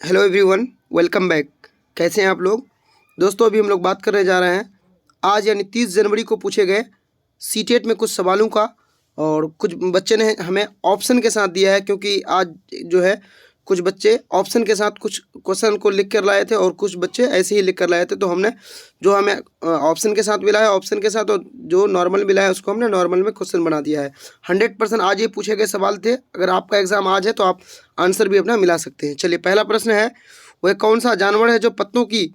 Hello everyone, welcome back. कैसे हैं आप लोग? दोस्तों, अभी हम लोग बात करने जा रहे हैं आज यानी 30 जनवरी को पूछे गए सीटेट में कुछ सवालों का। और कुछ बच्चे ने हमें ऑप्शन के साथ दिया है, क्योंकि आज जो है कुछ बच्चे ऑप्शन के साथ कुछ क्वेश्चन को लिख कर लाए थे और कुछ बच्चे ऐसे ही लिख कर लाए थे। तो हमने जो हमें ऑप्शन के साथ मिला है ऑप्शन के साथ, और जो नॉर्मल मिला है उसको हमने नॉर्मल में क्वेश्चन बना दिया है। 100% आज ये पूछे गए सवाल थे। अगर आपका एग्ज़ाम आज है तो आप आंसर भी अपना मिला सकते हैं। चलिए, पहला प्रश्न है, वह कौन सा जानवर है जो पत्तों की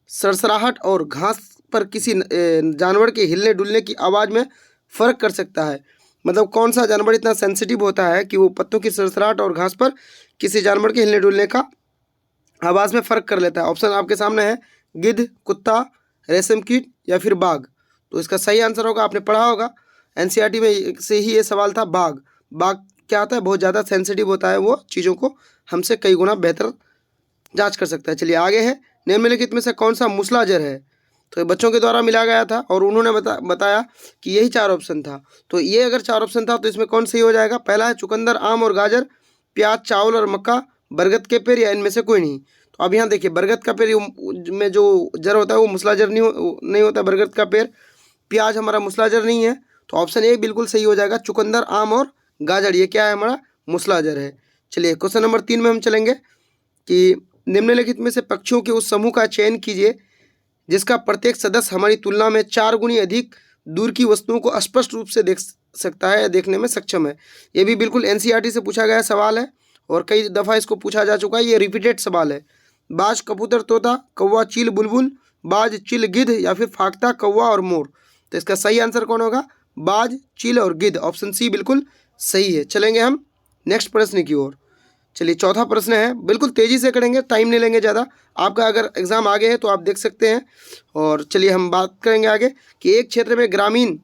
सरसराहट और घास पर किसी जानवर के हिलने डुलने की आवाज़ में फ़र्क कर सकता है? मतलब कौन सा जानवर इतना सेंसिटिव होता है कि वो पत्तों की सरसराहट और घास पर किसी जानवर के हिलने डुलने का आवाज़ में फ़र्क कर लेता है? ऑप्शन आपके सामने है, गिद्ध, कुत्ता, रेशम कीट या फिर बाघ। तो इसका सही आंसर होगा, आपने पढ़ा होगा एनसीईआरटी में से ही ये सवाल था, बाघ। बाघ क्या होता है? बहुत ज़्यादा सेंसिटिव होता है, वो चीज़ों को हमसे कई गुना बेहतर जांच कर सकता है। चलिए आगे है, निम्नलिखित में से कौन सा मूसलाजर है? तो ये बच्चों के द्वारा मिला गया था और उन्होंने बताया कि यही 4 ऑप्शन था। तो ये अगर 4 ऑप्शन था तो इसमें कौन सही हो जाएगा? पहला है चुकंदर, आम और गाजर, प्याज, चावल और मक्का, बरगद के पेड़, या इनमें से कोई नहीं। तो अब यहाँ देखिए, बरगद का पेड़ में जो जड़ होता है वो मूसलाजर नहीं होता बरगद का पेड़। प्याज हमारा मूसलाजर नहीं है, तो ऑप्शन ए बिल्कुल सही हो जाएगा। चुकंदर, आम और गाजर ये क्या है? हमारा मूसलाजर है। चलिए क्वेश्चन नंबर 3 में हम चलेंगे कि निम्नलिखित में से पक्षियों के उस समूह का चयन कीजिए जिसका प्रत्येक सदस्य हमारी तुलना में 4 गुनी अधिक दूर की वस्तुओं को स्पष्ट रूप से देख सकता है या देखने में सक्षम है। ये भी बिल्कुल एनसीईआरटी से पूछा गया सवाल है और कई दफ़ा इसको पूछा जा चुका है। ये रिपीटेड सवाल है। बाज, कबूतर, तोता, कौवा, चील, बुलबुल, बाज, चिल, गिद्ध या फिर फाख्ता, कौवा और मोर। तो इसका सही आंसर कौन होगा? बाज, चील और गिद्ध। ऑप्शन सी बिल्कुल सही है। चलेंगे हम नेक्स्ट प्रश्न की ओर। चलिए चौथा प्रश्न है, बिल्कुल तेज़ी से करेंगे, टाइम नहीं लेंगे ज़्यादा। आपका अगर एग्ज़ाम आगे है तो आप देख सकते हैं। और चलिए हम बात करेंगे आगे कि एक क्षेत्र में ग्रामीण,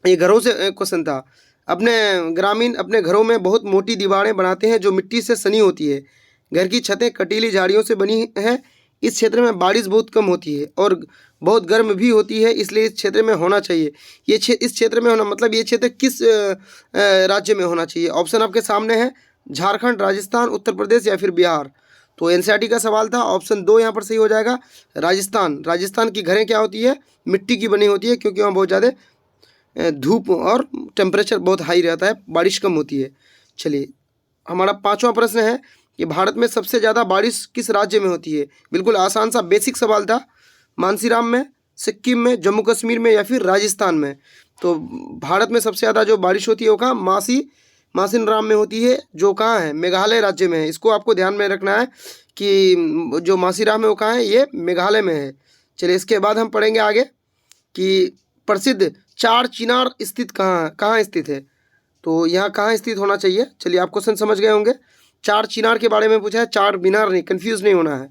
ये घरों से क्वेश्चन था, ग्रामीण अपने घरों में बहुत मोटी दीवारें बनाते हैं जो मिट्टी से सनी होती है। घर की छतें कटीली झाड़ियों से बनी हैं। इस क्षेत्र में बारिश बहुत कम होती है और बहुत गर्म भी होती है, इसलिए इस क्षेत्र में होना चाहिए। इस क्षेत्र में होना मतलब ये क्षेत्र किस राज्य में होना चाहिए? ऑप्शन आपके सामने है, झारखंड, राजस्थान, उत्तर प्रदेश या फिर बिहार। तो एनसीईआरटी का सवाल था, ऑप्शन 2 यहाँ पर सही हो जाएगा, राजस्थान। राजस्थान की घरें क्या होती है? मिट्टी की बनी होती है, क्योंकि वहाँ बहुत ज़्यादा धूप और टेम्परेचर बहुत हाई रहता है, बारिश कम होती है। चलिए हमारा पांचवा प्रश्न है कि भारत में सबसे ज़्यादा बारिश किस राज्य में होती है? बिल्कुल आसान सा बेसिक सवाल था। मानसीराम में, सिक्किम में, जम्मू कश्मीर में या फिर राजस्थान में? तो भारत में सबसे ज़्यादा जो बारिश होती है वो कहाँ? मासिनराम में होती है, जो कहाँ है? मेघालय राज्य में है। इसको आपको ध्यान में रखना है कि जो मासीराम है वो कहाँ है? ये मेघालय में है। चलिए इसके बाद हम पढ़ेंगे आगे कि प्रसिद्ध चार चिनार स्थित कहाँ स्थित है? तो यहाँ कहाँ स्थित होना चाहिए? चलिए आप क्वेश्चन समझ गए होंगे। चार चिनार के बारे में पूछा है, चार मीनार नहीं, कंफ्यूज नहीं होना है।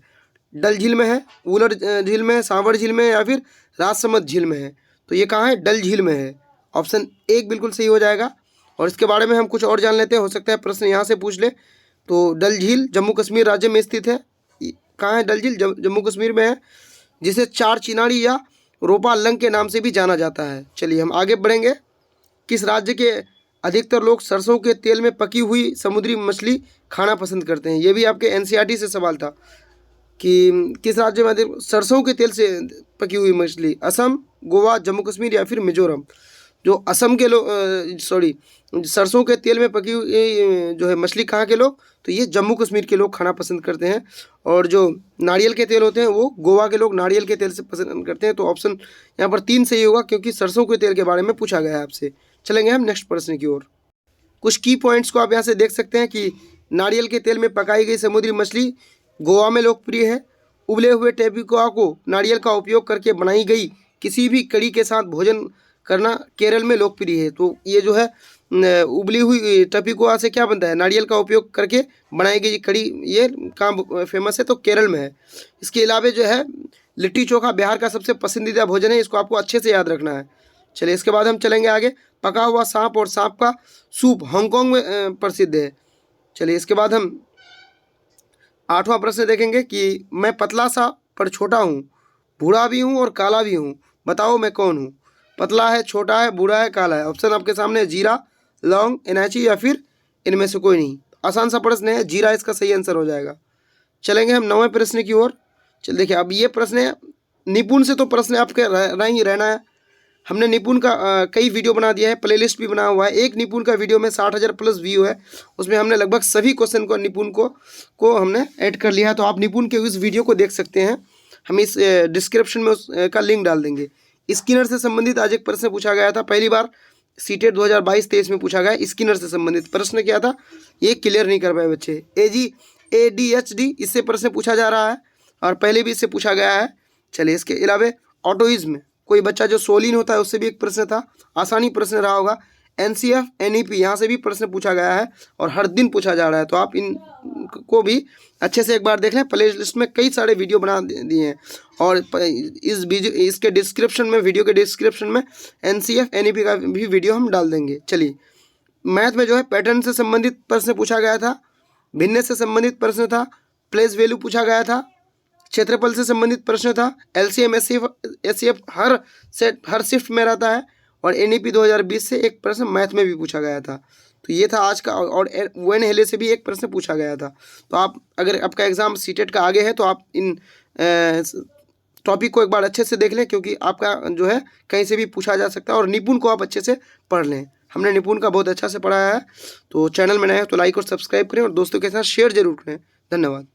डल झील में है, वुलर झील में है, सांवर झील में है या फिर राजसमंद झील में है? तो ये कहाँ है? डल झील में है। ऑप्शन 1 बिल्कुल सही हो जाएगा। और इसके बारे में हम कुछ और जान लेते हैं, हो सकता है प्रश्न यहाँ से पूछ ले। तो डल झील जम्मू कश्मीर राज्य में स्थित है। कहाँ है डल झील? जम्मू कश्मीर में है, जिसे चार चिनारी या रोपा लंग के नाम से भी जाना जाता है। चलिए हम आगे बढ़ेंगे। किस राज्य के अधिकतर लोग सरसों के तेल में पकी हुई समुद्री मछली खाना पसंद करते हैं? ये भी आपके एनसीईआरटी से सवाल था कि किस राज्य में अधिक सरसों के तेल से पकी हुई मछली? असम, गोवा, जम्मू कश्मीर या फिर मिजोरम? जो असम के लोग सरसों के तेल में पकी हुई जो है मछली कहाँ के लोग? तो ये जम्मू कश्मीर के लोग खाना पसंद करते हैं। और जो नारियल के तेल होते हैं वो गोवा के लोग नारियल के तेल से पसंद करते हैं। तो ऑप्शन यहाँ पर 3 सही होगा, क्योंकि सरसों के तेल के बारे में पूछा गया है आपसे। चलेंगे हम नेक्स्ट प्रश्न की ओर। कुछ की पॉइंट्स को आप यहाँ से देख सकते हैं कि नारियल के तेल में पकाई गई समुद्री मछली गोवा में लोकप्रिय है। उबले हुए टेपिकोआ को नारियल का उपयोग करके बनाई गई किसी भी कड़ी के साथ भोजन करना केरल में लोकप्रिय है। तो ये जो है उबली हुई टपिकोआ से क्या बनता है? नारियल का उपयोग करके बनाई गई कड़ी, ये कहाँ फेमस है? तो केरल में है। इसके अलावा जो है लिट्टी चोखा बिहार का सबसे पसंदीदा भोजन है, इसको आपको अच्छे से याद रखना है। चलिए इसके बाद हम चलेंगे आगे। पका हुआ सांप और सांप का सूप हांगकांग में प्रसिद्ध है। चलिए इसके बाद हम 8वां प्रश्न देखेंगे कि मैं पतला सा पर छोटा हूँ, बूढ़ा भी हूँ और काला भी हूँ, बताओ मैं कौन हूँ? पतला है, छोटा है, बूढ़ा है, काला है। ऑप्शन आपके सामने है, जीरा, लौंग, इलायची या फिर इनमें से कोई नहीं। आसान सा प्रश्न है, जीरा इसका सही आंसर हो जाएगा। चलेंगे हम 9वें प्रश्न की ओर। चल देखिए, अब ये प्रश्न है निपुण से, तो प्रश्न आपके रहना है। हमने निपुण का कई वीडियो बना दिया है, प्लेलिस्ट भी बना हुआ है। एक निपुण का वीडियो में 60,000 प्लस व्यू है, उसमें हमने लगभग सभी क्वेश्चन को निपुण को हमने ऐड कर लिया है। तो आप निपुण के उस वीडियो को देख सकते हैं, हम इस डिस्क्रिप्शन में उसका लिंक डाल देंगे। स्किनर से संबंधित आज एक प्रश्न पूछा गया था, पहली बार सीटेट 2022-23 में पूछा गया। स्किनर से संबंधित प्रश्न क्या था, ये क्लियर नहीं कर पाए बच्चे। ADHD इससे प्रश्न पूछा जा रहा है और पहले भी इससे पूछा गया है। चलिए, इसके अलावा ऑटोइज्म, कोई बच्चा जो सोलिन होता है उससे भी एक प्रश्न था, आसानी प्रश्न रहा होगा। NCF NEP यहाँ से भी प्रश्न पूछा गया है और हर दिन पूछा जा रहा है। तो आप इन को भी अच्छे से एक बार देख लें। प्ले लिस्ट में कई सारे वीडियो बना दिए हैं और इसके डिस्क्रिप्शन में, वीडियो के डिस्क्रिप्शन में NCF NEP का भी वीडियो हम डाल देंगे। चलिए, मैथ में जो है पैटर्न से संबंधित प्रश्न पूछा गया था, भिन्न से संबंधित प्रश्न था, प्लेस वैल्यू पूछा गया था, क्षेत्रफल से संबंधित प्रश्न था, LCM SCF हर शिफ्ट में रहता है, और NEP 2020 से एक प्रश्न मैथ में भी पूछा गया था। तो ये था आज का, और ON हेले से भी एक प्रश्न पूछा गया था। तो आप, अगर आपका एग्ज़ाम सीटेट का आगे है तो आप इन टॉपिक को एक बार अच्छे से देख लें, क्योंकि आपका जो है कहीं से भी पूछा जा सकता है। और निपुण को आप अच्छे से पढ़ लें, हमने निपुण का बहुत अच्छा से पढ़ाया है। तो चैनल में नए हो तो लाइक और सब्सक्राइब करें और दोस्तों के साथ शेयर जरूर करें। धन्यवाद।